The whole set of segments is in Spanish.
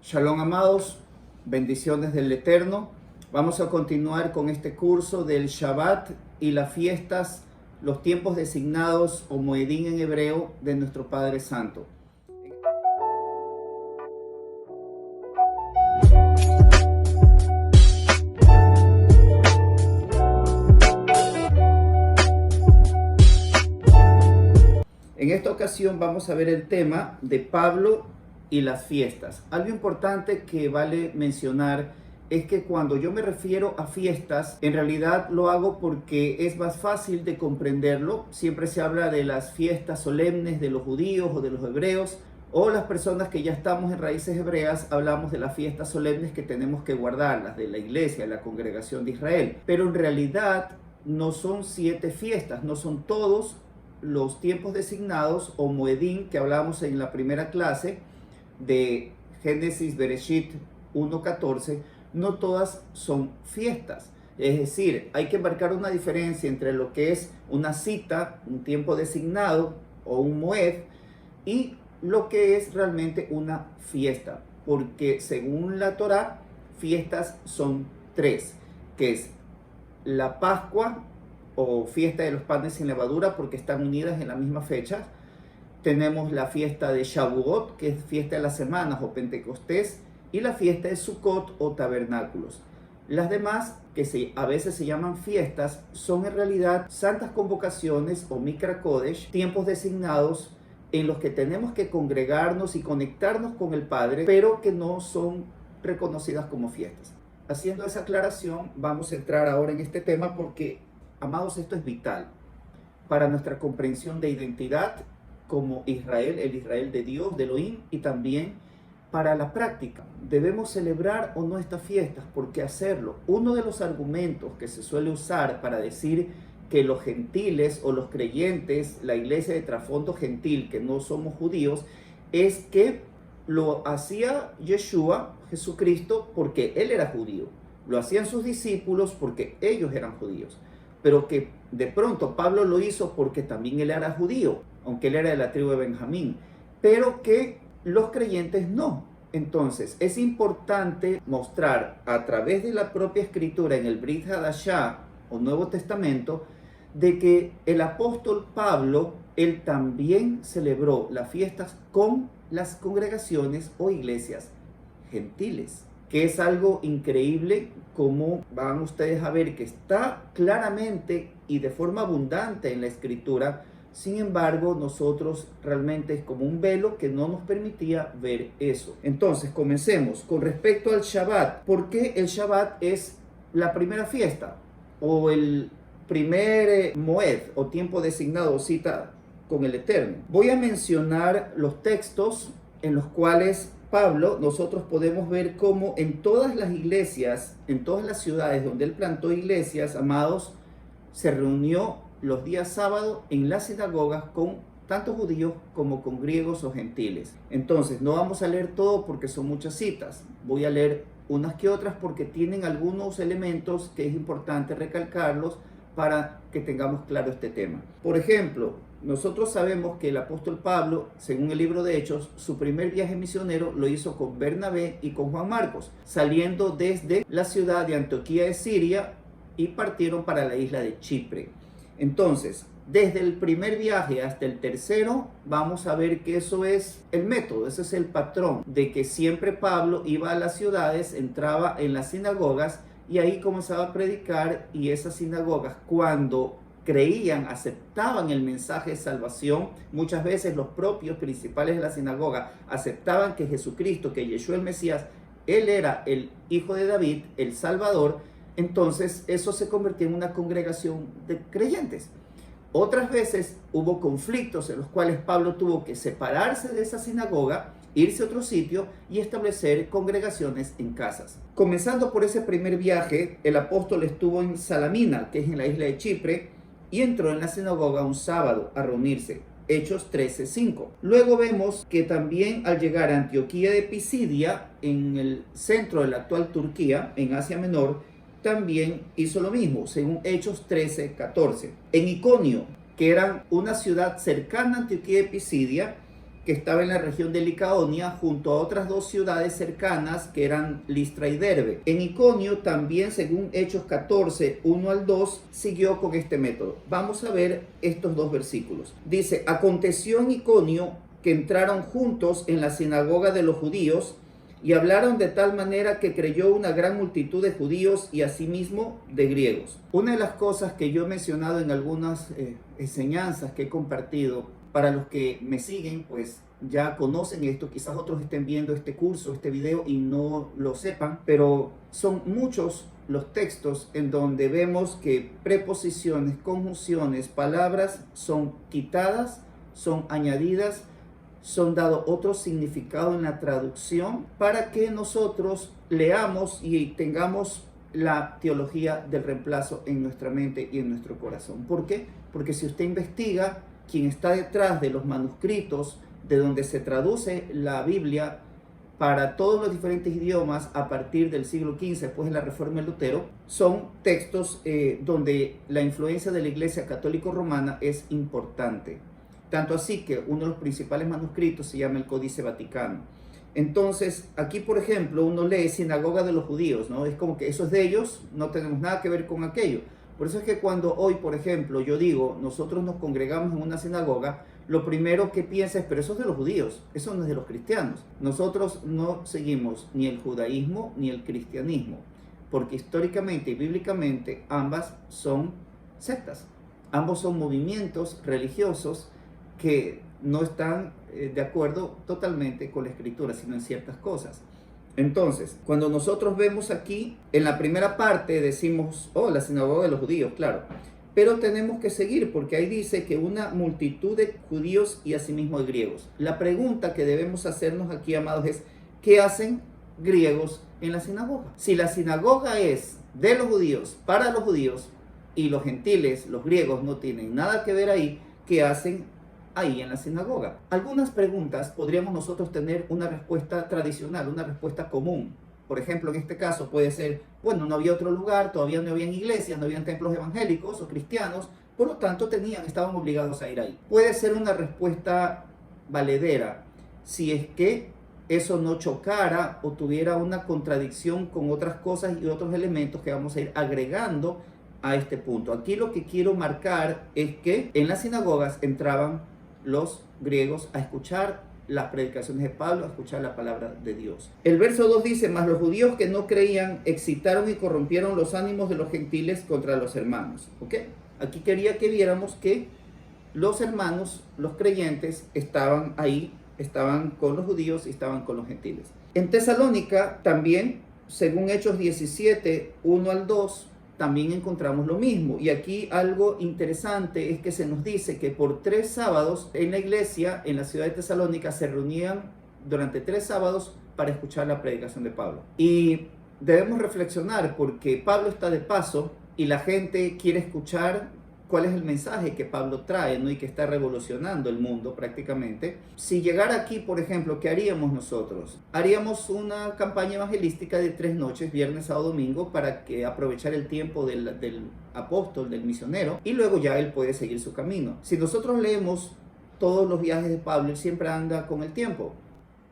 Shalom, amados, bendiciones del Eterno. Vamos a continuar con este curso del Shabbat y las fiestas, los tiempos designados o Moedín en hebreo de nuestro Padre Santo. En esta ocasión vamos a ver el tema de Pablo y las fiestas. Algo importante que vale mencionar es que cuando yo me refiero a fiestas, en realidad lo hago porque es más fácil de comprenderlo. Siempre se habla de las fiestas solemnes de los judíos o de los hebreos, o las personas que ya estamos en raíces hebreas, hablamos de las fiestas solemnes que tenemos que guardar, las de la iglesia, la congregación de Israel. Pero en realidad no son 7 fiestas, no son todos los tiempos designados o Moedín que hablamos en la primera clase de Génesis Bereshit 1:14, no todas son fiestas. Es decir, hay que marcar una diferencia entre lo que es una cita, un tiempo designado o un Moed, y lo que es realmente una fiesta. Porque según la Torá, fiestas son 3, que es la Pascua, o fiesta de los panes sin levadura, porque están unidas en la misma fecha. Tenemos la fiesta de Shavuot, que es fiesta de las semanas o Pentecostés, y la fiesta de Sukkot o tabernáculos. Las demás, que a veces se llaman fiestas, son en realidad santas convocaciones o Mikra Kodesh, tiempos designados en los que tenemos que congregarnos y conectarnos con el Padre, pero que no son reconocidas como fiestas. Haciendo esa aclaración, vamos a entrar ahora en este tema porque, amados, esto es vital para nuestra comprensión de identidad como Israel, el Israel de Dios, de Elohim, y también para la práctica. ¿Debemos celebrar o no estas fiestas? ¿Por qué hacerlo? Uno de los argumentos que se suele usar para decir que los gentiles o los creyentes, la iglesia de trasfondo gentil, que no somos judíos, es que lo hacía Yeshua, Jesucristo, porque él era judío. Lo hacían sus discípulos porque ellos eran judíos. Pero que de pronto Pablo lo hizo porque también él era judío, aunque él era de la tribu de Benjamín, pero que los creyentes no. Entonces es importante mostrar a través de la propia escritura en el Brit Hadashah o Nuevo Testamento de que el apóstol Pablo, él también celebró las fiestas con las congregaciones o iglesias gentiles, que es algo increíble, como van ustedes a ver que está claramente y de forma abundante en la escritura. Sin embargo, nosotros realmente es como un velo que no nos permitía ver eso. Entonces, comencemos con respecto al Shabbat. ¿Por qué el Shabbat es la primera fiesta o el primer Moed o tiempo designado o cita con el Eterno? Voy a mencionar los textos en los cuales Pablo, nosotros podemos ver cómo en todas las iglesias, en todas las ciudades donde él plantó iglesias, amados, se reunió los días sábados en las sinagogas con tanto judíos como con griegos o gentiles. Entonces, no vamos a leer todo porque son muchas citas. Voy a leer unas que otras porque tienen algunos elementos que es importante recalcarlos para que tengamos claro este tema. Por ejemplo, nosotros sabemos que el apóstol Pablo, según el libro de Hechos, su primer viaje misionero lo hizo con Bernabé y con Juan Marcos, saliendo desde la ciudad de Antioquía de Siria y partieron para la isla de Chipre. Entonces, desde el primer viaje hasta el tercero, vamos a ver que eso es el método, ese es el patrón, de que siempre Pablo iba a las ciudades, entraba en las sinagogas y ahí comenzaba a predicar, y esas sinagogas, cuando creían, aceptaban el mensaje de salvación, muchas veces los propios principales de la sinagoga aceptaban que Jesucristo, que Yeshua el Mesías, él era el hijo de David, el Salvador. Entonces eso se convirtió en una congregación de creyentes. Otras veces hubo conflictos en los cuales Pablo tuvo que separarse de esa sinagoga, irse a otro sitio y establecer congregaciones en casas. Comenzando por ese primer viaje, el apóstol estuvo en Salamina, que es en la isla de Chipre, y entró en la sinagoga un sábado a reunirse. Hechos 13:5. Luego vemos que también al llegar a Antioquía de Pisidia, en el centro de la actual Turquía, en Asia Menor, también hizo lo mismo, según Hechos 13:14. En Iconio, que era una ciudad cercana a Antioquía de Pisidia, que estaba en la región de Licaonia, junto a otras dos ciudades cercanas que eran Listra y Derbe. En Iconio también, según Hechos 14, 1 al 2, siguió con este método. Vamos a ver estos dos versículos. Dice: aconteció en Iconio que entraron juntos en la sinagoga de los judíos y hablaron de tal manera que creyó una gran multitud de judíos y asimismo de griegos. Una de las cosas que yo he mencionado en algunas enseñanzas que he compartido, para los que me siguen, pues ya conocen esto, quizás otros estén viendo este curso, este video y no lo sepan, pero son muchos los textos en donde vemos que preposiciones, conjunciones, palabras son quitadas, son añadidas, son dado otro significado en la traducción para que nosotros leamos y tengamos la teología del reemplazo en nuestra mente y en nuestro corazón. ¿Por qué? Porque si usted investiga quien está detrás de los manuscritos de donde se traduce la Biblia para todos los diferentes idiomas a partir del siglo XV, después de la Reforma de Lutero, son textos donde la influencia de la Iglesia Católica Romana es importante. Tanto así que uno de los principales manuscritos se llama el Códice Vaticano. Entonces, aquí, por ejemplo, uno lee Sinagoga de los Judíos, ¿no? Es como que eso es de ellos, no tenemos nada que ver con aquello. Por eso es que cuando hoy, por ejemplo, yo digo, nosotros nos congregamos en una sinagoga, lo primero que piensa es, pero eso es de los judíos, eso no es de los cristianos. Nosotros no seguimos ni el judaísmo ni el cristianismo, porque históricamente y bíblicamente ambas son sectas. Ambos son movimientos religiosos que no están de acuerdo totalmente con la escritura, sino en ciertas cosas. Entonces, cuando nosotros vemos aquí, en la primera parte decimos, oh, la sinagoga de los judíos, claro. Pero tenemos que seguir porque ahí dice que una multitud de judíos y asimismo de griegos. La pregunta que debemos hacernos aquí, amados, es, ¿qué hacen griegos en la sinagoga? Si la sinagoga es de los judíos, para los judíos, y los gentiles, los griegos, no tienen nada que ver ahí, ¿qué hacen ahí en la sinagoga? Algunas preguntas podríamos nosotros tener una respuesta tradicional, una respuesta común. Por ejemplo, en este caso puede ser, bueno, no había otro lugar, todavía no habían iglesias, no habían templos evangélicos o cristianos, por lo tanto estaban obligados a ir ahí. Puede ser una respuesta valedera si es que eso no chocara o tuviera una contradicción con otras cosas y otros elementos que vamos a ir agregando a este punto. Aquí lo que quiero marcar es que en las sinagogas entraban los griegos a escuchar las predicaciones de Pablo, a escuchar la palabra de Dios. El verso 2 dice, mas los judíos que no creían excitaron y corrompieron los ánimos de los gentiles contra los hermanos. ¿Ok? Aquí quería que viéramos que los hermanos, los creyentes, estaban ahí, estaban con los judíos y estaban con los gentiles. En Tesalónica también, según Hechos 17, 1 al 2, también encontramos lo mismo. Y aquí algo interesante es que se nos dice que por 3 sábados en la iglesia, en la ciudad de Tesalónica, se reunían durante 3 sábados para escuchar la predicación de Pablo. Y debemos reflexionar porque Pablo está de paso y la gente quiere escuchar cuál es el mensaje que Pablo trae, ¿no? Y que está revolucionando el mundo prácticamente. Si llegara aquí, por ejemplo, ¿qué haríamos nosotros? Haríamos una campaña evangelística de 3 noches, viernes, sábado, domingo, para que aprovechar el tiempo del apóstol, del misionero, y luego ya él puede seguir su camino. Si nosotros leemos todos los viajes de Pablo, él siempre anda con el tiempo.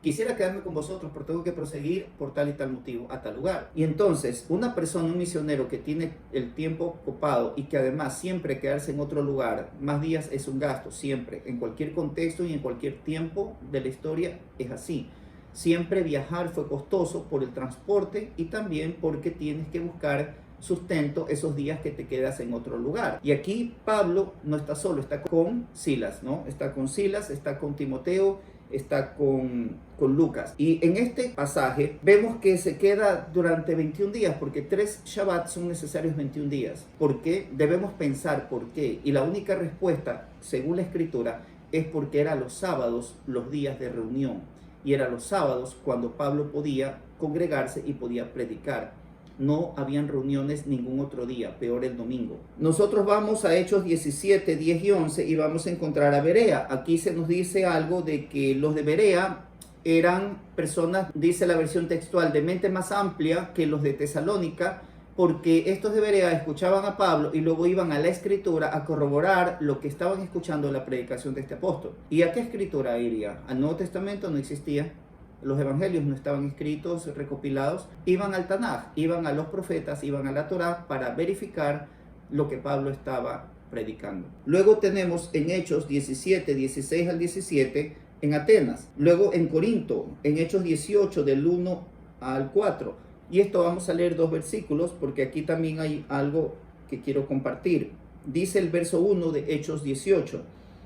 Quisiera quedarme con vosotros, pero tengo que proseguir por tal y tal motivo a tal lugar. Y entonces, una persona, un misionero que tiene el tiempo ocupado y que además siempre quedarse en otro lugar, más días es un gasto, siempre, en cualquier contexto y en cualquier tiempo de la historia es así. Siempre viajar fue costoso por el transporte y también porque tienes que buscar sustento esos días que te quedas en otro lugar. Y aquí Pablo no está solo, está con Silas, ¿no? Está con Silas, está con Timoteo, está con Lucas. Y en este pasaje vemos que se queda durante 21 días, porque 3 Shabbat son necesarios 21 días. ¿Por qué? Debemos pensar por qué. Y la única respuesta, según la Escritura, es porque eran los sábados los días de reunión. Y eran los sábados cuando Pablo podía congregarse y podía predicar. No habían reuniones ningún otro día, peor el domingo. Nosotros vamos a Hechos 17, 10 y 11 y vamos a encontrar a Berea. Aquí se nos dice algo de que los de Berea eran personas, dice la versión textual, de mente más amplia que los de Tesalónica, porque estos de Berea escuchaban a Pablo y luego iban a la escritura a corroborar lo que estaban escuchando en la predicación de este apóstol. ¿Y a qué escritura iría? Al Nuevo Testamento no existía. Los evangelios no estaban escritos, recopilados. Iban al Tanaj, iban a los profetas, iban a la Torá para verificar lo que Pablo estaba predicando. Luego tenemos en Hechos 17, 16 al 17 en Atenas. Luego en Corinto, en Hechos 18 del 1 al 4. Y esto vamos a leer 2 versículos porque aquí también hay algo que quiero compartir. Dice el verso 1 de Hechos 18.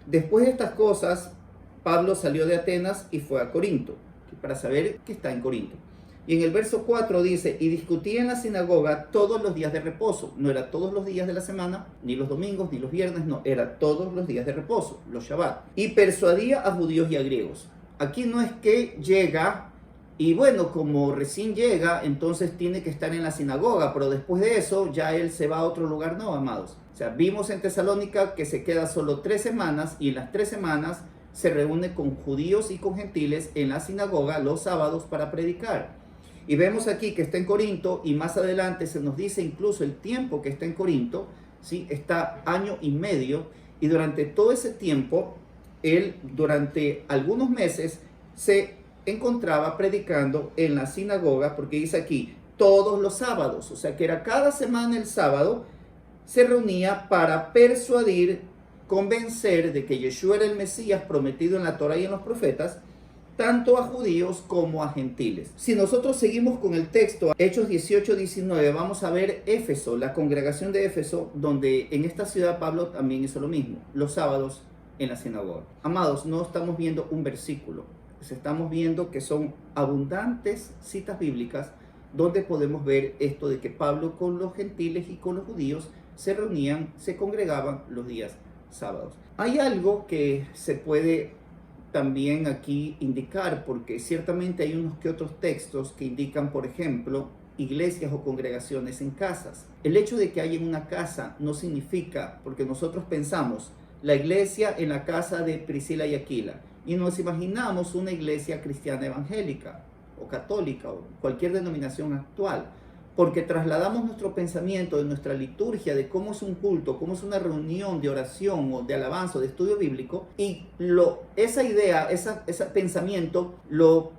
Después de estas cosas, Pablo salió de Atenas y fue a Corinto, para saber que está en Corinto. Y en el verso 4 dice, y discutía en la sinagoga todos los días de reposo. No era todos los días de la semana, ni los domingos, ni los viernes, no, era todos los días de reposo, los Shabbat. Y persuadía a judíos y a griegos. Aquí no es que llega y bueno, como recién llega, entonces tiene que estar en la sinagoga, pero después de eso ya él se va a otro lugar, no, amados. O sea, vimos en Tesalónica que se queda solo 3 semanas y en las 3 semanas se reúne con judíos y con gentiles en la sinagoga los sábados para predicar. Y vemos aquí que está en Corinto y más adelante se nos dice incluso el tiempo que está en Corinto, ¿sí? Está 1 año y medio y durante todo ese tiempo, él durante algunos meses se encontraba predicando en la sinagoga, porque dice aquí todos los sábados, o sea que era cada semana el sábado, se reunía para persuadir, convencer de que Yeshua era el Mesías prometido en la Torá y en los profetas, tanto a judíos como a gentiles. Si nosotros seguimos con el texto, Hechos 18, 19, vamos a ver Éfeso, la congregación de Éfeso, donde en esta ciudad Pablo también hizo lo mismo, los sábados en la sinagoga. Amados, no estamos viendo un versículo, estamos viendo que son abundantes citas bíblicas donde podemos ver esto de que Pablo con los gentiles y con los judíos se reunían, se congregaban los días sábados. Hay algo que se puede también aquí indicar, porque ciertamente hay unos que otros textos que indican, por ejemplo, iglesias o congregaciones en casas. El hecho de que haya en una casa no significa, porque nosotros pensamos, la iglesia en la casa de Priscila y Aquila, y nos imaginamos una iglesia cristiana evangélica o católica o cualquier denominación actual, porque trasladamos nuestro pensamiento de nuestra liturgia, de cómo es un culto, cómo es una reunión de oración o de alabanza o de estudio bíblico, y esa idea, ese pensamiento lo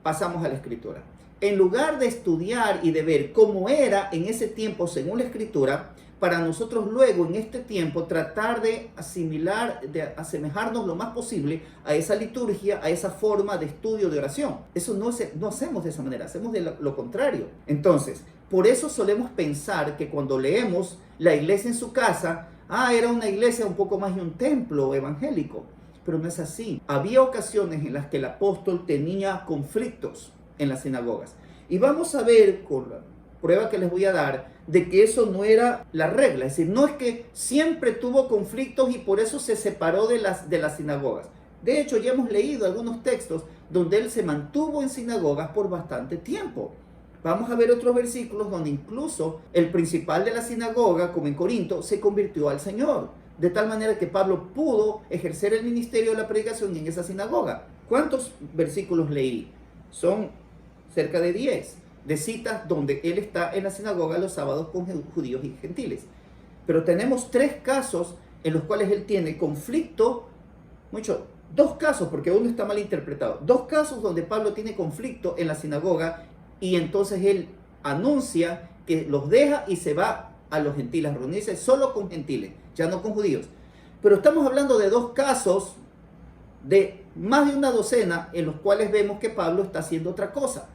pasamos a la escritura. En lugar de estudiar y de ver cómo era en ese tiempo según la escritura, para nosotros luego en este tiempo tratar de asimilar, de asemejarnos lo más posible a esa liturgia, a esa forma de estudio de oración. Eso no hacemos de esa manera, hacemos de lo contrario. Entonces, por eso solemos pensar que cuando leemos la iglesia en su casa, era una iglesia un poco más de un templo evangélico. Pero no es así. Había ocasiones en las que el apóstol tenía conflictos en las sinagogas. Y vamos a ver con la prueba que les voy a dar de que eso no era la regla. Es decir, no es que siempre tuvo conflictos y por eso se separó de las sinagogas. De hecho, ya hemos leído algunos textos donde él se mantuvo en sinagogas por bastante tiempo. Vamos a ver otros versículos donde incluso el principal de la sinagoga, como en Corinto, se convirtió al Señor. De tal manera que Pablo pudo ejercer el ministerio de la predicación en esa sinagoga. ¿Cuántos versículos leí? Son cerca de 10 de citas donde él está en la sinagoga los sábados con judíos y gentiles. Pero tenemos 3 casos en los cuales él tiene conflicto, 2 casos, porque uno está mal interpretado, 2 casos donde Pablo tiene conflicto en la sinagoga y entonces él anuncia que los deja y se va a los gentiles, a reunirse solo con gentiles, ya no con judíos. Pero estamos hablando de 2 casos de más de una docena en los cuales vemos que Pablo está haciendo otra cosa.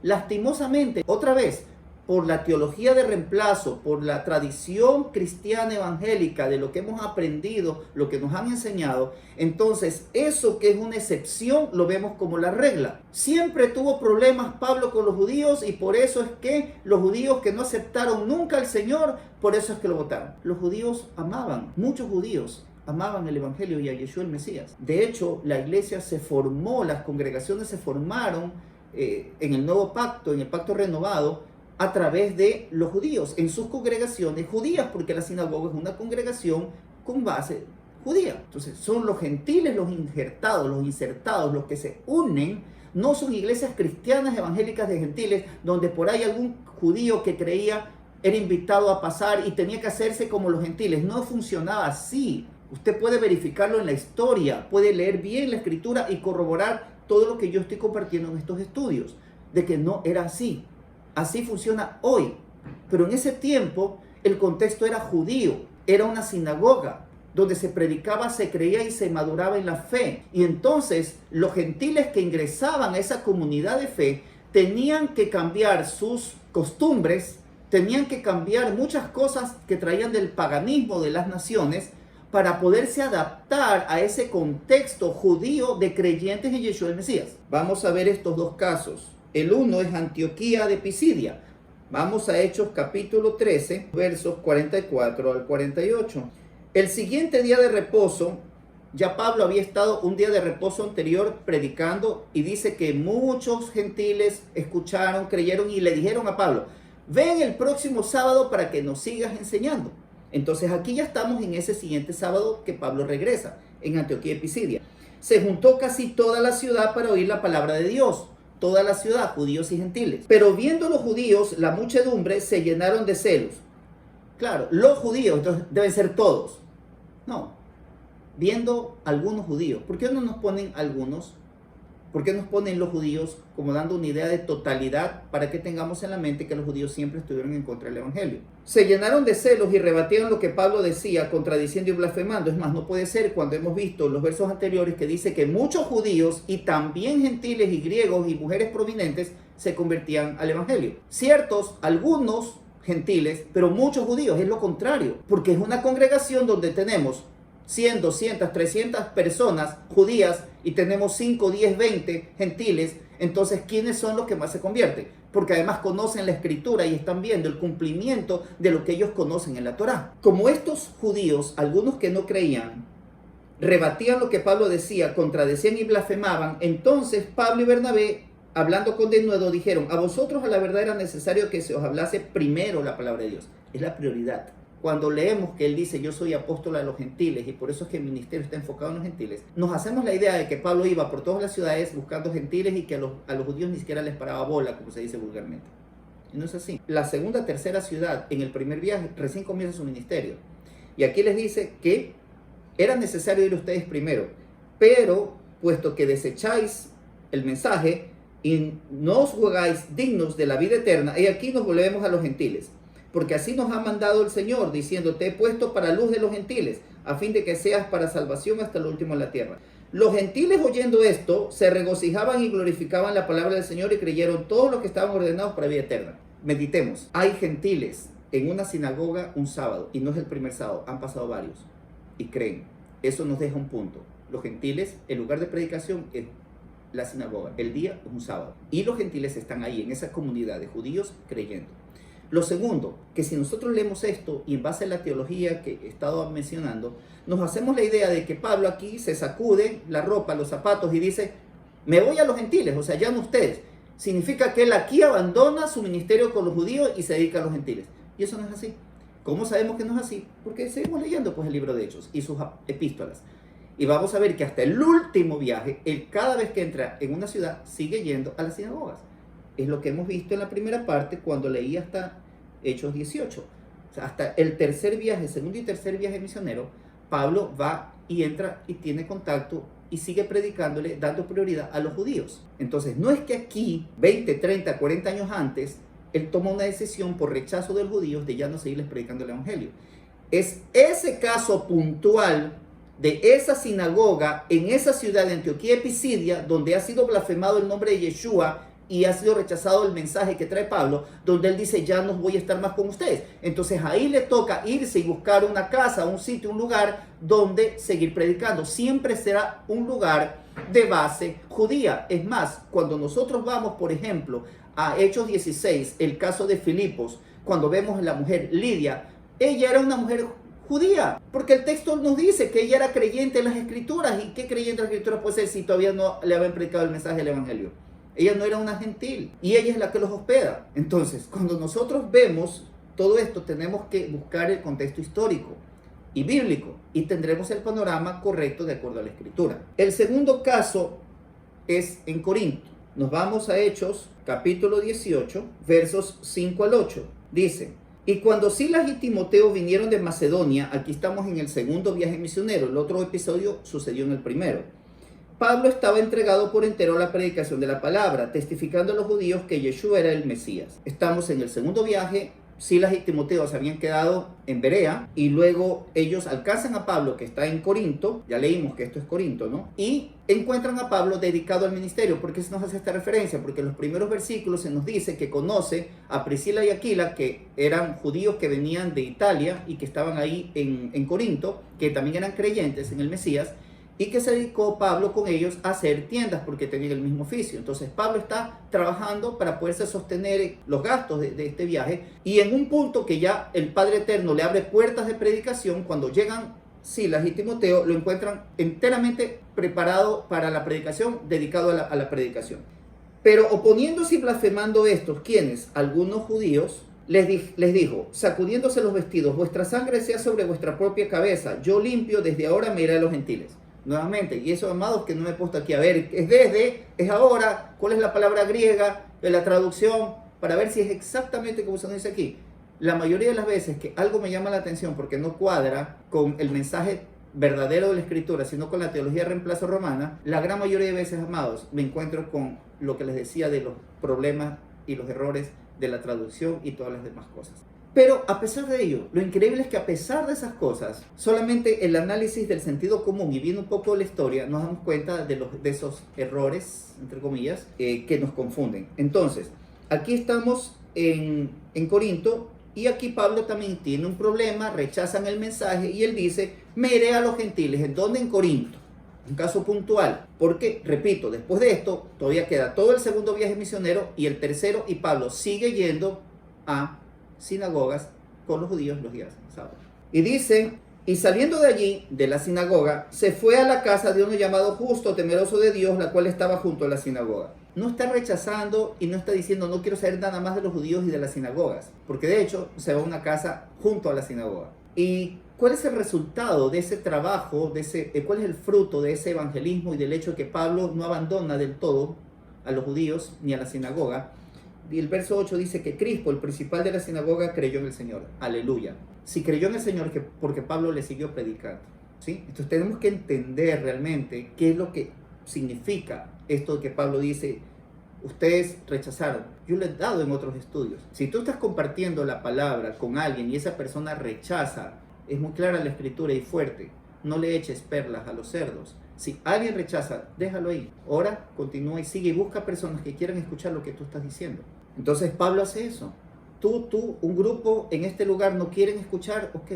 Lastimosamente, otra vez, por la teología de reemplazo, por la tradición cristiana evangélica de lo que hemos aprendido, lo que nos han enseñado, entonces eso que es una excepción lo vemos como la regla. Siempre tuvo problemas Pablo con los judíos y por eso es que los judíos que no aceptaron nunca al Señor, por eso es que lo votaron. Los judíos amaban, muchos judíos amaban el evangelio y a Yeshua el Mesías. De hecho, la iglesia se formó, las congregaciones se formaron en el nuevo pacto, en el pacto renovado, a través de los judíos, en sus congregaciones judías, porque la sinagoga es una congregación con base judía. Entonces son los gentiles, los injertados, los insertados, los que se unen, No son iglesias cristianas evangélicas de gentiles donde por ahí algún judío que creía era invitado a pasar y tenía que hacerse como los gentiles. No funcionaba así. Usted puede verificarlo en la historia, puede leer bien la escritura y corroborar todo lo que yo estoy compartiendo en estos estudios, de que no era así. Así funciona hoy. Pero en ese tiempo el contexto era judío, era una sinagoga donde se predicaba, se creía y se maduraba en la fe. Y entonces los gentiles que ingresaban a esa comunidad de fe tenían que cambiar sus costumbres, tenían que cambiar muchas cosas que traían del paganismo de las naciones para poderse adaptar a ese contexto judío de creyentes en Yeshua el Mesías. Vamos a ver estos dos casos. El uno es Antioquía de Pisidia. Vamos a Hechos capítulo 13, versos 44 al 48. El siguiente día de reposo, ya Pablo había estado un día de reposo anterior predicando y dice que muchos gentiles escucharon, creyeron y le dijeron a Pablo: ven el próximo sábado para que nos sigas enseñando. Entonces aquí ya estamos en ese siguiente sábado que Pablo regresa en Antioquía de Pisidia. Se juntó casi toda la ciudad para oír la palabra de Dios. Toda la ciudad, judíos y gentiles. Pero viendo los judíos, la muchedumbre se llenaron de celos. Claro, los judíos, entonces deben ser todos. No, viendo algunos judíos. ¿Por qué no nos ponen algunos? ¿Por qué nos ponen los judíos como dando una idea de totalidad para que tengamos en la mente que los judíos siempre estuvieron en contra del evangelio? Se llenaron de celos y rebatieron lo que Pablo decía, contradiciendo y blasfemando. Es más, no puede ser cuando hemos visto los versos anteriores que dice que muchos judíos y también gentiles y griegos y mujeres prominentes se convertían al evangelio. Ciertos, algunos gentiles, pero muchos judíos, es lo contrario, porque es una congregación donde tenemos 100, 200, 300 personas judías y tenemos 5, 10, 20 gentiles. Entonces, ¿quiénes son los que más se convierten? Porque además conocen la escritura y están viendo el cumplimiento de lo que ellos conocen en la Torá. Como estos judíos, algunos que no creían, rebatían lo que Pablo decía, contradecían y blasfemaban, entonces Pablo y Bernabé, hablando con denuedo, dijeron: a vosotros a la verdad era necesario que se os hablase primero la palabra de Dios. Es la prioridad. Cuando leemos que él dice: yo soy apóstol a los gentiles y por eso es que el ministerio está enfocado en los gentiles, nos hacemos la idea de que Pablo iba por todas las ciudades buscando gentiles y que a los judíos ni siquiera les paraba bola, como se dice vulgarmente. Y no es así. La segunda, tercera ciudad en el primer viaje recién comienza su ministerio. Y aquí les dice que era necesario ir ustedes primero, pero puesto que desecháis el mensaje y no os jugáis dignos de la vida eterna, y aquí nos volvemos a los gentiles. Porque así nos ha mandado el Señor, diciendo: te he puesto para luz de los gentiles, a fin de que seas para salvación hasta lo último en la tierra. Los gentiles, oyendo esto, se regocijaban y glorificaban la palabra del Señor y creyeron todos los que estaban ordenados para vida eterna. Meditemos. Hay gentiles en una sinagoga un sábado, y no es el primer sábado, han pasado varios, y creen. Eso nos deja un punto. Los gentiles, el lugar de predicación es la sinagoga, el día es un sábado, y los gentiles están ahí, en esa comunidad de judíos, creyendo. Lo segundo, que si nosotros leemos esto y en base a la teología que he estado mencionando, nos hacemos la idea de que Pablo aquí se sacude la ropa, los zapatos y dice: me voy a los gentiles, o sea, ya no ustedes. Significa que él aquí abandona su ministerio con los judíos y se dedica a los gentiles. Y eso no es así. ¿Cómo sabemos que no es así? Porque seguimos leyendo pues el libro de Hechos y sus epístolas. Y vamos a ver que hasta el último viaje, él cada vez que entra en una ciudad sigue yendo a las sinagogas. Es lo que hemos visto en la primera parte cuando leí hasta Hechos 18. O sea, hasta el tercer viaje, segundo y tercer viaje misionero, Pablo va y entra y tiene contacto y sigue predicándole, dando prioridad a los judíos. Entonces, no es que aquí, 20, 30, 40 años antes, él toma una decisión por rechazo de los judíos de ya no seguirles predicando el evangelio. Es ese caso puntual de esa sinagoga en esa ciudad de Antioquía de Pisidia, donde ha sido blasfemado el nombre de Yeshua y ha sido rechazado el mensaje que trae Pablo, donde él dice: ya no voy a estar más con ustedes. Entonces ahí le toca irse y buscar una casa, un sitio, un lugar donde seguir predicando. Siempre será un lugar de base judía. Es más, cuando nosotros vamos, por ejemplo, a Hechos 16, el caso de Filipos, cuando vemos a la mujer Lidia, ella era una mujer judía, porque el texto nos dice que ella era creyente en las escrituras. ¿Y qué creyente en las escrituras puede ser si todavía no le habían predicado el mensaje del evangelio? Ella no era una gentil y ella es la que los hospeda. Entonces, cuando nosotros vemos todo esto, tenemos que buscar el contexto histórico y bíblico y tendremos el panorama correcto de acuerdo a la escritura. El segundo caso es en Corinto. Nos vamos a Hechos, capítulo 18, versos 5 al 8. Dice: y cuando Silas y Timoteo vinieron de Macedonia, aquí estamos en el segundo viaje misionero, el otro episodio sucedió en el primero. Pablo estaba entregado por entero a la predicación de la palabra, testificando a los judíos que Yeshua era el Mesías. Estamos en el segundo viaje. Silas y Timoteo se habían quedado en Berea y luego ellos alcanzan a Pablo, que está en Corinto. Ya leímos que esto es Corinto, ¿no? Y encuentran a Pablo dedicado al ministerio. ¿Por qué se nos hace esta referencia? Porque en los primeros versículos se nos dice que conoce a Priscila y Aquila, que eran judíos que venían de Italia y que estaban ahí en Corinto, que también eran creyentes en el Mesías, y que se dedicó Pablo con ellos a hacer tiendas porque tenían el mismo oficio. Entonces Pablo está trabajando para poderse sostener los gastos de este viaje, y en un punto que ya el Padre Eterno le abre puertas de predicación, cuando llegan Silas y Timoteo, lo encuentran enteramente preparado para la predicación, dedicado a la predicación. Pero oponiéndose y blasfemando estos, ¿quiénes? Algunos judíos, les dijo, sacudiéndose los vestidos: vuestra sangre sea sobre vuestra propia cabeza, yo limpio, desde ahora me iré a los gentiles. Nuevamente, y eso, amados, que no me he puesto aquí a ver, es desde, es ahora, cuál es la palabra griega de la traducción, para ver si es exactamente como se dice aquí. La mayoría de las veces que algo me llama la atención porque no cuadra con el mensaje verdadero de la Escritura, sino con la teología de reemplazo romana, la gran mayoría de veces, amados, me encuentro con lo que les decía de los problemas y los errores de la traducción y todas las demás cosas. Pero a pesar de ello, lo increíble es que a pesar de esas cosas, solamente el análisis del sentido común y viendo un poco la historia, nos damos cuenta de esos errores, entre comillas, que nos confunden. Entonces, aquí estamos en Corinto, y aquí Pablo también tiene un problema, rechazan el mensaje y él dice: me iré a los gentiles. ¿En dónde? En Corinto. Un caso puntual, porque, repito, después de esto, todavía queda todo el segundo viaje misionero y el tercero, y Pablo sigue yendo a sinagogas con los judíos los días sábados. Y dice: y saliendo de allí, de la sinagoga, se fue a la casa de uno llamado Justo, temeroso de Dios, la cual estaba junto a la sinagoga. No está rechazando y no está diciendo: no quiero saber nada más de los judíos y de las sinagogas, porque de hecho se va a una casa junto a la sinagoga. ¿Y cuál es el resultado de ese trabajo, cuál es el fruto de ese evangelismo y del hecho de que Pablo no abandona del todo a los judíos ni a la sinagoga? Y el verso 8 dice que Crispo, el principal de la sinagoga, creyó en el Señor. Aleluya. Si creyó en el Señor, porque Pablo le siguió predicando, ¿sí? Entonces tenemos que entender realmente qué es lo que significa esto que Pablo dice: ustedes rechazaron. Yo lo he dado en otros estudios. Si tú estás compartiendo la palabra con alguien y esa persona rechaza, es muy clara la escritura y fuerte: no le eches perlas a los cerdos. Si alguien rechaza, déjalo ahí. Ora, continúa y sigue y busca personas que quieran escuchar lo que tú estás diciendo. Entonces Pablo hace eso. Un grupo en este lugar no quieren escuchar, ok,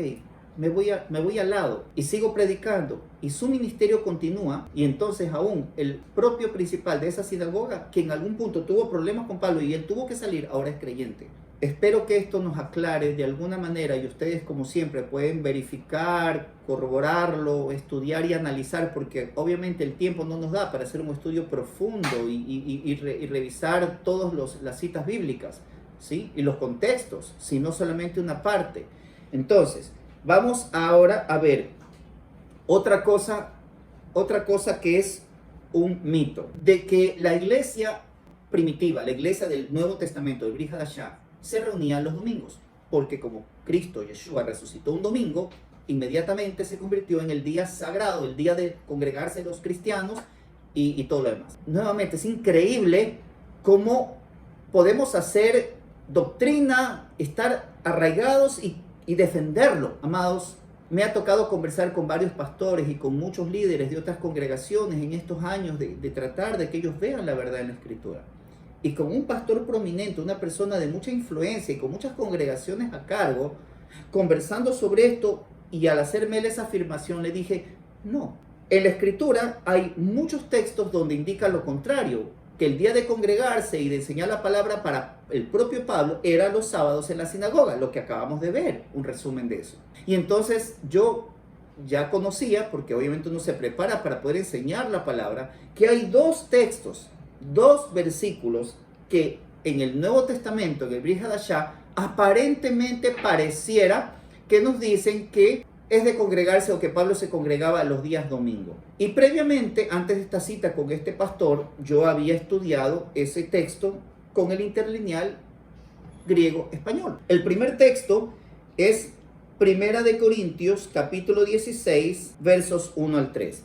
me voy al lado y sigo predicando. Y su ministerio continúa, y entonces aún el propio principal de esa sinagoga, que en algún punto tuvo problemas con Pablo y él tuvo que salir, ahora es creyente. Espero que esto nos aclare de alguna manera, y ustedes, como siempre, pueden verificar, corroborarlo, estudiar y analizar, porque obviamente el tiempo no nos da para hacer un estudio profundo y revisar todas las citas bíblicas, ¿sí? Y los contextos, sino solamente una parte. Entonces, vamos ahora a ver otra cosa que es un mito, de que la iglesia primitiva, la iglesia del Nuevo Testamento, el Brit Hadashah, se reunían los domingos, porque como Cristo, Yeshua, resucitó un domingo, inmediatamente se convirtió en el día sagrado, el día de congregarse los cristianos y todo lo demás. Nuevamente, es increíble cómo podemos hacer doctrina, estar arraigados y defenderlo. Amados, me ha tocado conversar con varios pastores y con muchos líderes de otras congregaciones en estos años de tratar de que ellos vean la verdad en la Escritura. Y con un pastor prominente, una persona de mucha influencia y con muchas congregaciones a cargo, conversando sobre esto, y al hacerme esa afirmación le dije: no, en la Escritura hay muchos textos donde indica lo contrario, que el día de congregarse y de enseñar la palabra para el propio Pablo era los sábados en la sinagoga, lo que acabamos de ver, un resumen de eso. Y entonces yo ya conocía, porque obviamente uno se prepara para poder enseñar la palabra, que hay dos textos, dos versículos que en el Nuevo Testamento, en el Brit Hadashah, aparentemente pareciera que nos dicen que es de congregarse o que Pablo se congregaba los días domingo. Y previamente, antes de esta cita con este pastor, yo había estudiado ese texto con el interlineal griego-español. El primer texto es Primera de Corintios, capítulo 16, versos 1 al 3.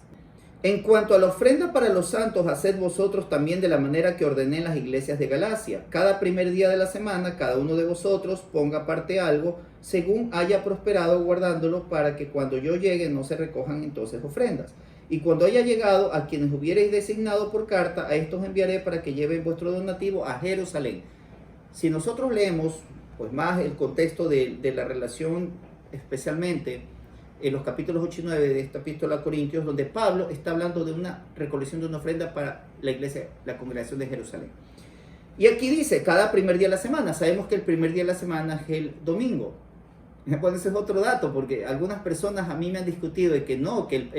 En cuanto a la ofrenda para los santos, haced vosotros también de la manera que ordené en las iglesias de Galacia. Cada primer día de la semana, cada uno de vosotros ponga aparte algo, según haya prosperado, guardándolo, para que cuando yo llegue no se recojan entonces ofrendas. Y cuando haya llegado, a quienes hubierais designado por carta, a estos enviaré para que lleven vuestro donativo a Jerusalén. Si nosotros leemos pues más el contexto de la relación, especialmente en los capítulos 8 y 9 de esta epístola a Corintios, donde Pablo está hablando de una recolección de una ofrenda para la iglesia, la congregación de Jerusalén. Y aquí dice, cada primer día de la semana. Sabemos que el primer día de la semana es el domingo. Bueno, ese es otro dato, porque algunas personas a mí me han discutido de que no, que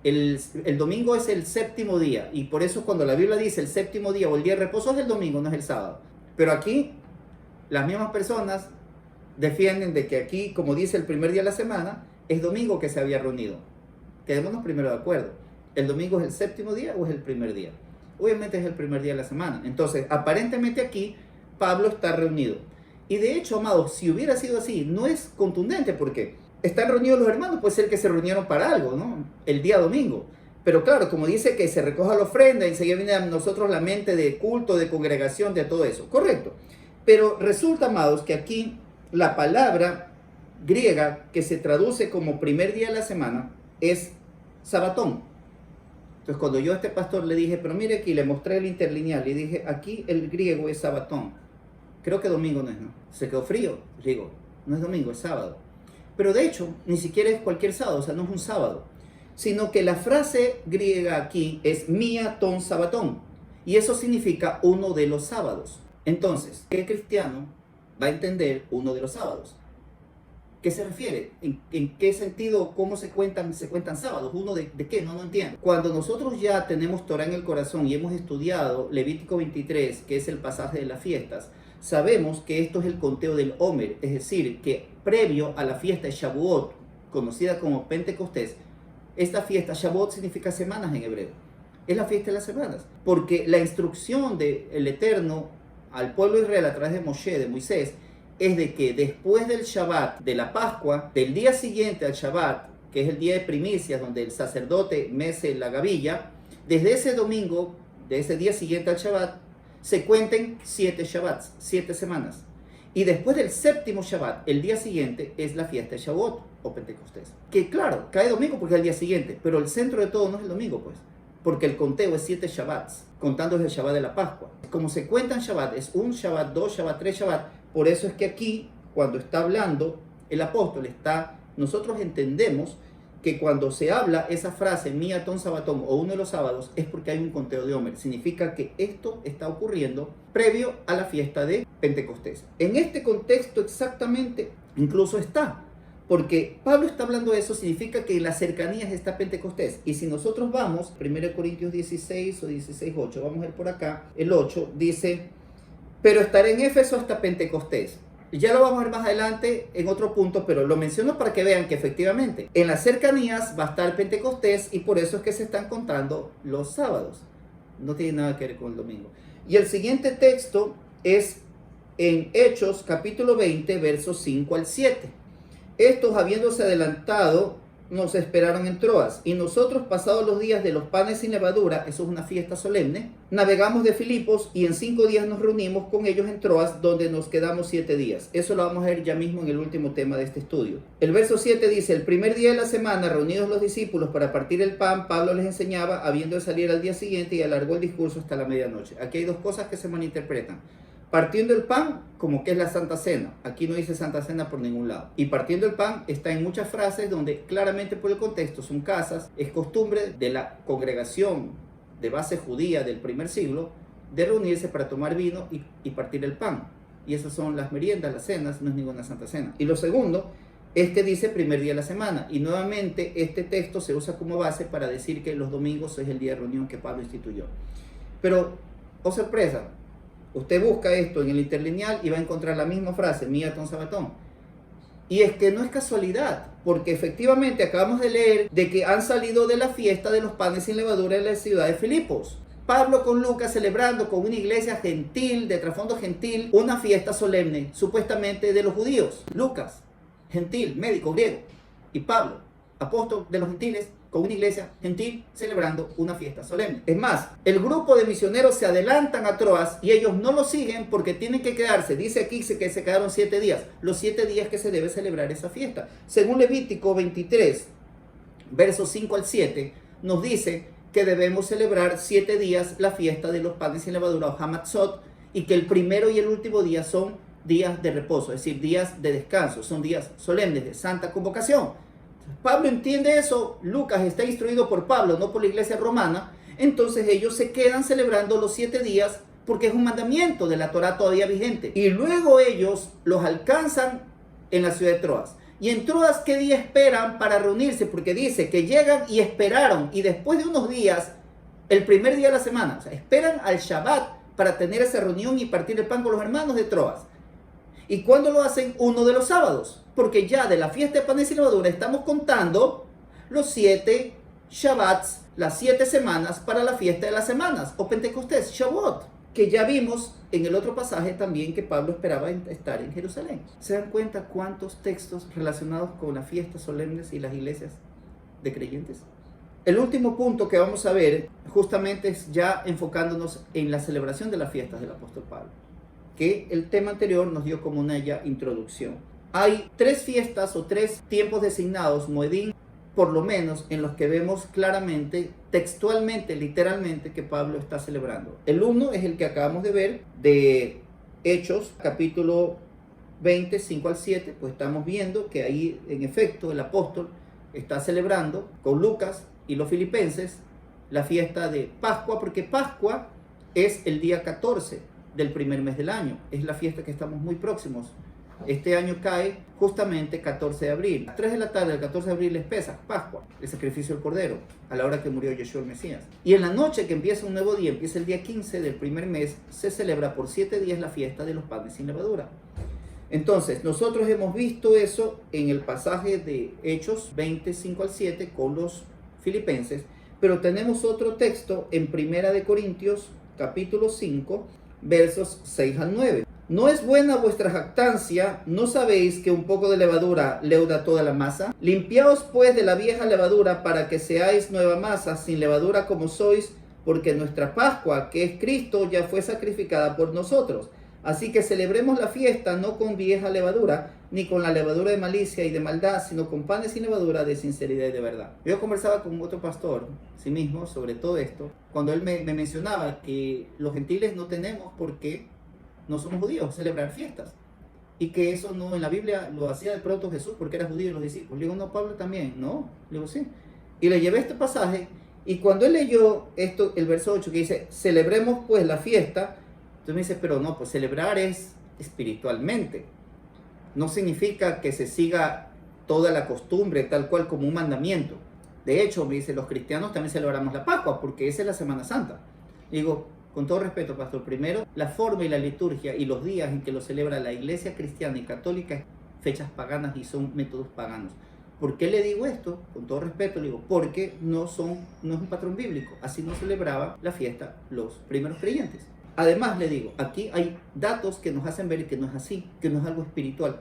el domingo es el séptimo día. Y por eso cuando la Biblia dice el séptimo día o el día de reposo es el domingo, no es el sábado. Pero aquí, las mismas personas defienden de que aquí, como dice el primer día de la semana, es domingo que se había reunido. Quedémonos primero de acuerdo. ¿El domingo es el séptimo día o es el primer día? Obviamente es el primer día de la semana. Entonces, aparentemente aquí, Pablo está reunido. Y de hecho, amados, si hubiera sido así, no es contundente porque están reunidos los hermanos, puede ser que se reunieron para algo, ¿no? El día domingo. Pero claro, como dice que se recoja la ofrenda, enseguida viene a nosotros la mente de culto, de congregación, de todo eso. Correcto. Pero resulta, amados, que aquí la palabra griega que se traduce como primer día de la semana es sabatón. Entonces cuando yo a este pastor le dije, pero mire aquí, le mostré el interlineal, le dije, aquí el griego es sabatón. Creo que domingo no es, ¿no? Se quedó frío. Le digo, no es domingo, es sábado. Pero de hecho, ni siquiera es cualquier sábado, o sea, no es un sábado. Sino que la frase griega aquí es mia ton sabatón. Y eso significa uno de los sábados. Entonces, ¿qué cristiano va a entender uno de los sábados? ¿Qué se refiere? ¿En qué sentido? ¿Cómo se cuentan sábados? ¿Uno de qué? No entiendo. Cuando nosotros ya tenemos Torah en el corazón y hemos estudiado Levítico 23, que es el pasaje de las fiestas, sabemos que esto es el conteo del Omer, es decir, que previo a la fiesta de Shavuot, conocida como Pentecostés, esta fiesta, Shavuot significa semanas en hebreo, es la fiesta de las semanas, porque la instrucción del Eterno al pueblo de Israel a través de Moshe, de Moisés, es de que después del Shabbat, de la Pascua, del día siguiente al Shabbat, que es el día de primicias, donde el sacerdote mece la gavilla, desde ese domingo, de ese día siguiente al Shabbat, se cuenten 7 Shabbats, 7 semanas. Y después del séptimo Shabbat, el día siguiente, es la fiesta de Shavuot o Pentecostés. Que claro, cae domingo porque es el día siguiente, pero el centro de todo no es el domingo, pues. Porque el conteo es 7 Shabbats, contando desde el Shabbat de la Pascua. Como se cuentan Shabbat, es un Shabbat, 2 Shabbat, 3 Shabbat. Por eso es que aquí, cuando está hablando el apóstol, nosotros entendemos que cuando se habla esa frase, mia ton sabatón, o uno de los sábados, es porque hay un conteo de Omer. Significa que esto está ocurriendo previo a la fiesta de Pentecostés. En este contexto exactamente, incluso está. Porque Pablo está hablando de eso, significa que en las cercanías está Pentecostés. Y si nosotros vamos, 1 Corintios 16 o 16:8, vamos a ver por acá, el 8 dice, pero estaré en Éfeso hasta Pentecostés. Ya lo vamos a ver más adelante en otro punto, pero lo menciono para que vean que efectivamente en las cercanías va a estar Pentecostés y por eso es que se están contando los sábados. No tiene nada que ver con el domingo. Y el siguiente texto es en Hechos capítulo 20, versos 5 al 7. Estos, habiéndose adelantado, nos esperaron en Troas, y nosotros, pasados los días de los panes sin levadura, eso es una fiesta solemne, navegamos de Filipos y en 5 días nos reunimos con ellos en Troas, donde nos quedamos 7 días. Eso lo vamos a ver ya mismo en el último tema de este estudio. El verso 7 dice, el primer día de la semana, reunidos los discípulos para partir el pan, Pablo les enseñaba, habiendo de salir al día siguiente, y alargó el discurso hasta la medianoche. Aquí hay dos cosas que se malinterpretan. Partiendo el pan, como que es la Santa Cena. Aquí no dice Santa Cena por ningún lado. Y partiendo el pan está en muchas frases donde claramente por el contexto son casas. Es costumbre de la congregación de base judía del primer siglo de reunirse para tomar vino y partir el pan. Y esas son las meriendas, las cenas, no es ninguna Santa Cena. Y lo segundo es que dice primer día de la semana. Y nuevamente este texto se usa como base para decir que los domingos es el día de reunión que Pablo instituyó. Pero, oh sorpresa, usted busca esto en el interlineal y va a encontrar la misma frase, mia ton sabatón. Y es que no es casualidad, porque efectivamente acabamos de leer de que han salido de la fiesta de los panes sin levadura en la ciudad de Filipos. Pablo con Lucas celebrando con una iglesia gentil, de trasfondo gentil, una fiesta solemne, supuestamente de los judíos. Lucas, gentil, médico griego, y Pablo, apóstol de los gentiles, con una iglesia gentil celebrando una fiesta solemne. Es más, el grupo de misioneros se adelantan a Troas y ellos no lo siguen porque tienen que quedarse. Dice aquí que se quedaron 7 días, los 7 días que se debe celebrar esa fiesta. Según Levítico 23, versos 5 al 7, nos dice que debemos celebrar 7 días la fiesta de los panes sin levadura o Hamatzot, y que el primero y el último día son días de reposo, es decir, días de descanso, son días solemnes de santa convocación. Pablo entiende eso, Lucas está instruido por Pablo, no por la iglesia romana, entonces ellos se quedan celebrando los 7 días porque es un mandamiento de la Torá todavía vigente. Y luego ellos los alcanzan en la ciudad de Troas. Y en Troas, ¿qué día esperan para reunirse? Porque dice que llegan y esperaron, y después de unos días, el primer día de la semana, o sea, esperan al Shabbat para tener esa reunión y partir el pan con los hermanos de Troas. ¿Y cuándo lo hacen? Uno de los sábados, porque ya de la fiesta de panes sin levadura estamos contando los 7 Shabbats, las 7 semanas para la fiesta de las semanas, o Pentecostés, Shavuot, que ya vimos en el otro pasaje también que Pablo esperaba estar en Jerusalén. ¿Se dan cuenta cuántos textos relacionados con las fiestas solemnes y las iglesias de creyentes? El último punto que vamos a ver justamente es ya enfocándonos en la celebración de las fiestas del apóstol Pablo, que el tema anterior nos dio como una ya introducción. Hay 3 fiestas o 3 tiempos designados, Moedín, por lo menos, en los que vemos claramente, textualmente, literalmente, que Pablo está celebrando. El uno es el que acabamos de ver, de Hechos, capítulo 20, 5 al 7, pues estamos viendo que ahí, en efecto, el apóstol está celebrando con Lucas y los filipenses la fiesta de Pascua, porque Pascua es el día 14 del primer mes del año. Es la fiesta que estamos muy próximos. Este año cae justamente 14 de abril. A las 3 de la tarde del 14 de abril es Pesaj, Pascua, el sacrificio del Cordero, a la hora que murió Yeshua el Mesías. Y en la noche que empieza un nuevo día, empieza el día 15 del primer mes, se celebra por 7 días la fiesta de los panes sin levadura. Entonces, nosotros hemos visto eso en el pasaje de Hechos 25 al 7 con los filipenses, pero tenemos otro texto en Primera de Corintios, capítulo 5, versos 6 al 9. ¿No es buena vuestra jactancia? ¿No sabéis que un poco de levadura leuda toda la masa? Limpiaos pues de la vieja levadura para que seáis nueva masa, sin levadura como sois, porque nuestra Pascua, que es Cristo, ya fue sacrificada por nosotros. Así que celebremos la fiesta no con vieja levadura, ni con la levadura de malicia y de maldad, sino con panes sin levadura de sinceridad y de verdad. Yo conversaba con otro pastor, sí mismo, sobre todo esto, cuando él me mencionaba que los gentiles no tenemos por qué, no somos judíos, celebrar fiestas. Y que eso no, en la Biblia lo hacía de pronto Jesús porque era judío y los discípulos. Le digo, no, Pablo también. No, le digo, sí. Y le llevé este pasaje, y cuando él leyó esto, el verso 8 que dice, celebremos pues la fiesta, entonces me dice, pero no, pues celebrar es espiritualmente. No significa que se siga toda la costumbre tal cual como un mandamiento. De hecho, me dice, los cristianos también celebramos la Pascua porque esa es la Semana Santa. Digo, con todo respeto, pastor, primero, la forma y la liturgia y los días en que lo celebra la iglesia cristiana y católica, fechas paganas y son métodos paganos. ¿Por qué le digo esto? Con todo respeto, le digo, porque no es un patrón bíblico. Así no celebraba la fiesta los primeros creyentes. Además, le digo, aquí hay datos que nos hacen ver que no es así, que no es algo espiritual.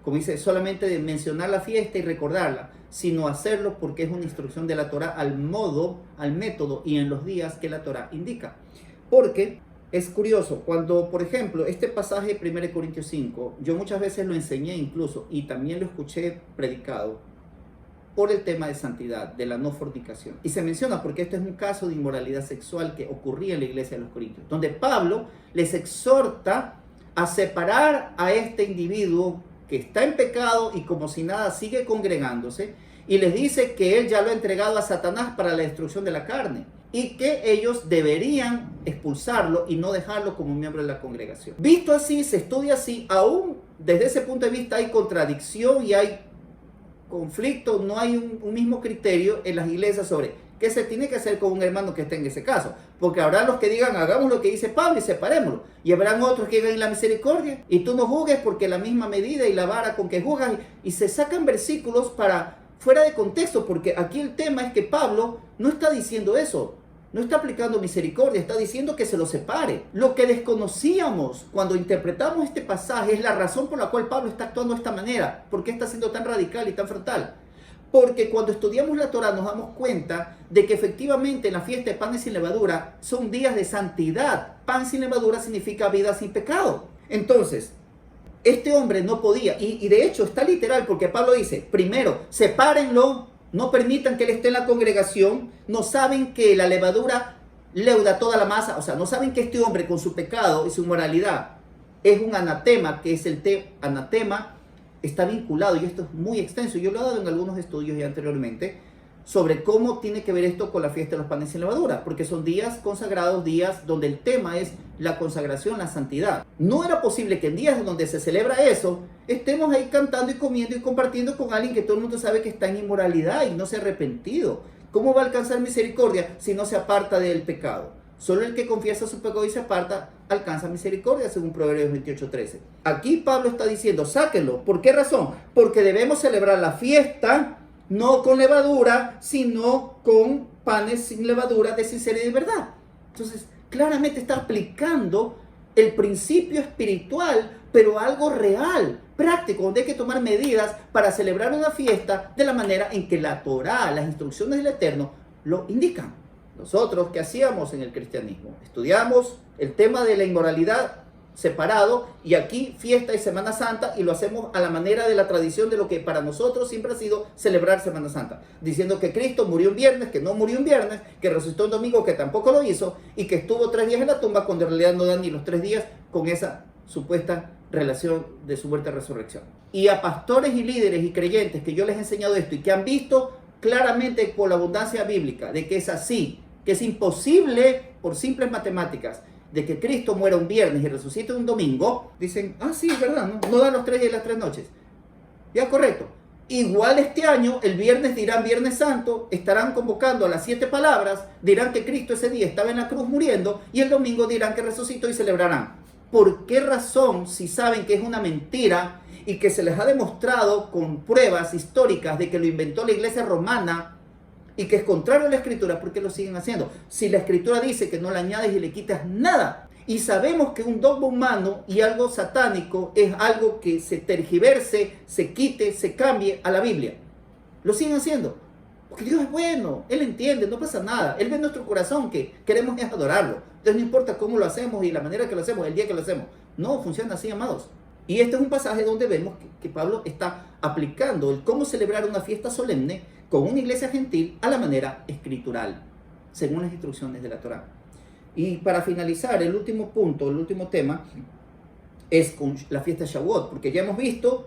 Como dice, solamente de mencionar la fiesta y recordarla, sino hacerlo porque es una instrucción de la Torá al modo, al método y en los días que la Torá indica. Porque es curioso, cuando, por ejemplo, este pasaje de 1 Corintios 5, yo muchas veces lo enseñé incluso y también lo escuché predicado por el tema de santidad, de la no fornicación. Y se menciona porque este es un caso de inmoralidad sexual que ocurría en la iglesia de los Corintios, donde Pablo les exhorta a separar a este individuo que está en pecado y como si nada sigue congregándose, y les dice que él ya lo ha entregado a Satanás para la destrucción de la carne y que ellos deberían expulsarlo y no dejarlo como miembro de la congregación. Visto así, se estudia así, aún desde ese punto de vista hay contradicción y hay conflicto, no hay un mismo criterio en las iglesias sobre qué se tiene que hacer con un hermano que esté en ese caso. Porque habrá los que digan, hagamos lo que dice Pablo y separémoslo. Y habrán otros que digan, en la misericordia. Y tú no juzgues porque la misma medida y la vara con que juzgas. Y se sacan versículos para fuera de contexto. Porque aquí el tema es que Pablo no está diciendo eso. No está aplicando misericordia, está diciendo que se lo separe. Lo que desconocíamos cuando interpretamos este pasaje es la razón por la cual Pablo está actuando de esta manera. ¿Por qué está siendo tan radical y tan frontal? Porque cuando estudiamos la Torá nos damos cuenta de que efectivamente en la fiesta de panes sin levadura son días de santidad. Pan sin levadura significa vida sin pecado. Entonces, este hombre no podía, y de hecho está literal porque Pablo dice, primero, sepárenlo. No permitan que él esté en la congregación. No saben que la levadura leuda toda la masa. O sea, no saben que este hombre con su pecado y su moralidad es un anatema, que es anatema, está vinculado. Y esto es muy extenso. Yo lo he dado en algunos estudios ya anteriormente sobre cómo tiene que ver esto con la fiesta de los panes sin levadura. Porque son días consagrados, días donde el tema es la consagración, la santidad. No era posible que en días donde se celebra eso, estemos ahí cantando y comiendo y compartiendo con alguien que todo el mundo sabe que está en inmoralidad y no se ha arrepentido. ¿Cómo va a alcanzar misericordia si no se aparta del pecado? Solo el que confiesa su pecado y se aparta alcanza misericordia, según Proverbios 28:13. Aquí Pablo está diciendo, sáquenlo. ¿Por qué razón? Porque debemos celebrar la fiesta no con levadura, sino con panes sin levadura de sinceridad y verdad. Entonces, claramente está aplicando el principio espiritual, pero algo real, práctico, donde hay que tomar medidas para celebrar una fiesta de la manera en que la Torá, las instrucciones del Eterno, lo indican. Nosotros, ¿qué hacíamos en el cristianismo? Estudiamos el tema de la inmoralidad separado, y aquí fiesta y Semana Santa, y lo hacemos a la manera de la tradición de lo que para nosotros siempre ha sido celebrar Semana Santa, diciendo que Cristo murió un viernes, que no murió un viernes, que resucitó un domingo, que tampoco lo hizo, y que estuvo 3 días en la tumba, cuando en realidad no dan ni los 3 días con esa supuesta relación de su muerte y resurrección. Y a pastores y líderes y creyentes que yo les he enseñado esto y que han visto claramente por la abundancia bíblica de que es así, que es imposible por simples matemáticas de que Cristo muera un viernes y resucite un domingo, dicen, sí, es verdad, no dan los 3 días y las 3 noches. Ya, correcto. Igual este año, el viernes dirán Viernes Santo, estarán convocando a las 7 palabras, dirán que Cristo ese día estaba en la cruz muriendo, y el domingo dirán que resucitó y celebrarán. ¿Por qué razón, si saben que es una mentira y que se les ha demostrado con pruebas históricas de que lo inventó la iglesia romana, y que es contrario a la escritura, por qué lo siguen haciendo? Si la escritura dice que no le añades y le quitas nada, y sabemos que un dogma humano y algo satánico es algo que se tergiverse, se quite, se cambie a la Biblia, lo siguen haciendo. Porque Dios es bueno, Él entiende, no pasa nada. Él ve en nuestro corazón que queremos es adorarlo. Entonces no importa cómo lo hacemos y la manera que lo hacemos, el día que lo hacemos. No funciona así, amados. Y este es un pasaje donde vemos que Pablo está aplicando el cómo celebrar una fiesta solemne con una iglesia gentil a la manera escritural, según las instrucciones de la Torá. Y para finalizar, el último punto, el último tema, es con la fiesta de Shavuot, porque ya hemos visto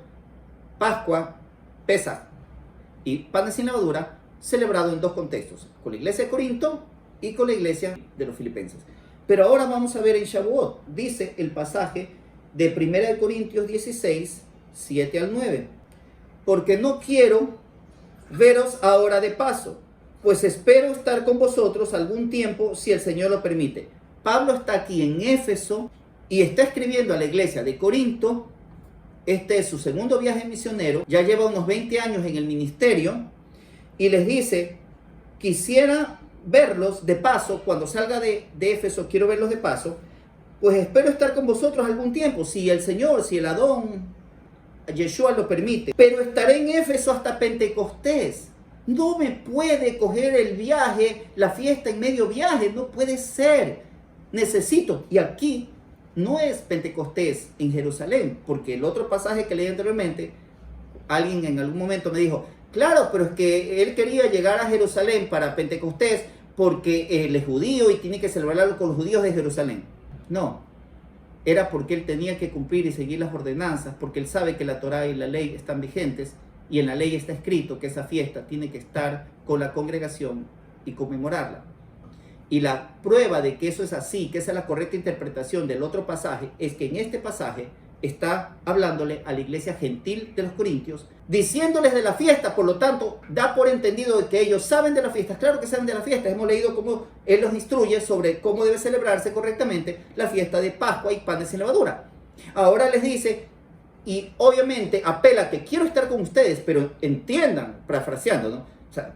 Pascua, Pesaj y panes sin levadura celebrado en 2 contextos, con la iglesia de Corinto y con la iglesia de los filipenses. Pero ahora vamos a ver en Shavuot, dice el pasaje de 1 Corintios 16, 7 al 9. Porque no quiero veros ahora de paso, pues espero estar con vosotros algún tiempo si el Señor lo permite. Pablo está aquí en Éfeso y está escribiendo a la iglesia de Corinto. Este es su segundo viaje misionero, ya lleva unos 20 años en el ministerio, y les dice, quisiera verlos de paso, cuando salga de Éfeso quiero verlos de paso, pues espero estar con vosotros algún tiempo, si el Señor, si el Adón, Yeshua lo permite. Pero estaré en Éfeso hasta Pentecostés. No me puede coger el viaje, la fiesta en medio viaje, no puede ser. Necesito, y aquí no es Pentecostés en Jerusalén, porque el otro pasaje que leí anteriormente, alguien en algún momento me dijo, claro, pero es que él quería llegar a Jerusalén para Pentecostés porque él es judío y tiene que celebrarlo con los judíos de Jerusalén. No, era porque él tenía que cumplir y seguir las ordenanzas, porque él sabe que la Torá y la ley están vigentes, y en la ley está escrito que esa fiesta tiene que estar con la congregación y conmemorarla. Y la prueba de que eso es así, que esa es la correcta interpretación del otro pasaje, es que en este pasaje está hablándole a la iglesia gentil de los Corintios, diciéndoles de la fiesta. Por lo tanto, da por entendido de que ellos saben de la fiesta. Claro que saben de la fiesta. Hemos leído cómo Él los instruye sobre cómo debe celebrarse correctamente la fiesta de Pascua y Panes sin Levadura. Ahora les dice, y obviamente apela a que quiero estar con ustedes, pero entiendan, parafraseando, ¿no? O sea,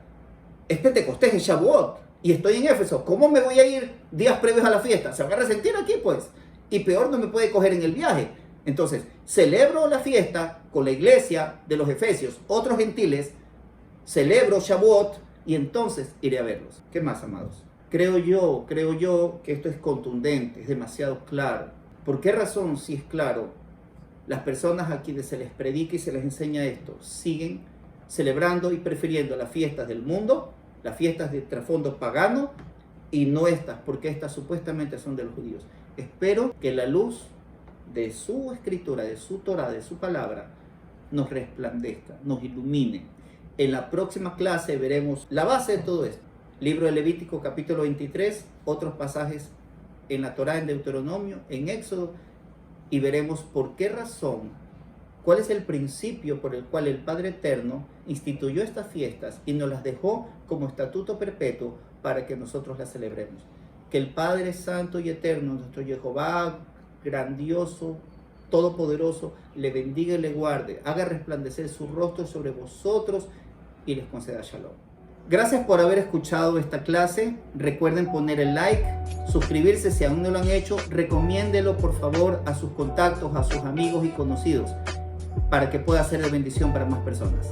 es Pentecostés, es Shavuot, y estoy en Éfeso. ¿Cómo me voy a ir días previos a la fiesta? Se van a resentir aquí, pues. Y peor, no me puede coger en el viaje. Entonces, celebro la fiesta con la iglesia de los Efesios, otros gentiles, celebro Shavuot y entonces iré a verlos. ¿Qué más, amados? Creo yo que esto es contundente, es demasiado claro. ¿Por qué razón, si es claro, las personas a quienes se les predica y se les enseña esto siguen celebrando y prefiriendo las fiestas del mundo, las fiestas de trasfondo pagano y no estas, porque estas supuestamente son de los judíos? Espero que la luz de su escritura, de su Torah, de su palabra, nos resplandezca, nos ilumine. En la próxima clase veremos la base de todo esto. Libro de Levítico, capítulo 23, otros pasajes en la Torah, en Deuteronomio, en Éxodo, y veremos por qué razón, cuál es el principio por el cual el Padre Eterno instituyó estas fiestas y nos las dejó como estatuto perpetuo para que nosotros las celebremos. Que el Padre Santo y Eterno, nuestro Jehová grandioso, todopoderoso, le bendiga y le guarde, haga resplandecer su rostro sobre vosotros y les conceda shalom. Gracias por haber escuchado esta clase. Recuerden poner el like, suscribirse si aún no lo han hecho, recomiéndelo por favor a sus contactos, a sus amigos y conocidos, para que pueda ser de bendición para más personas.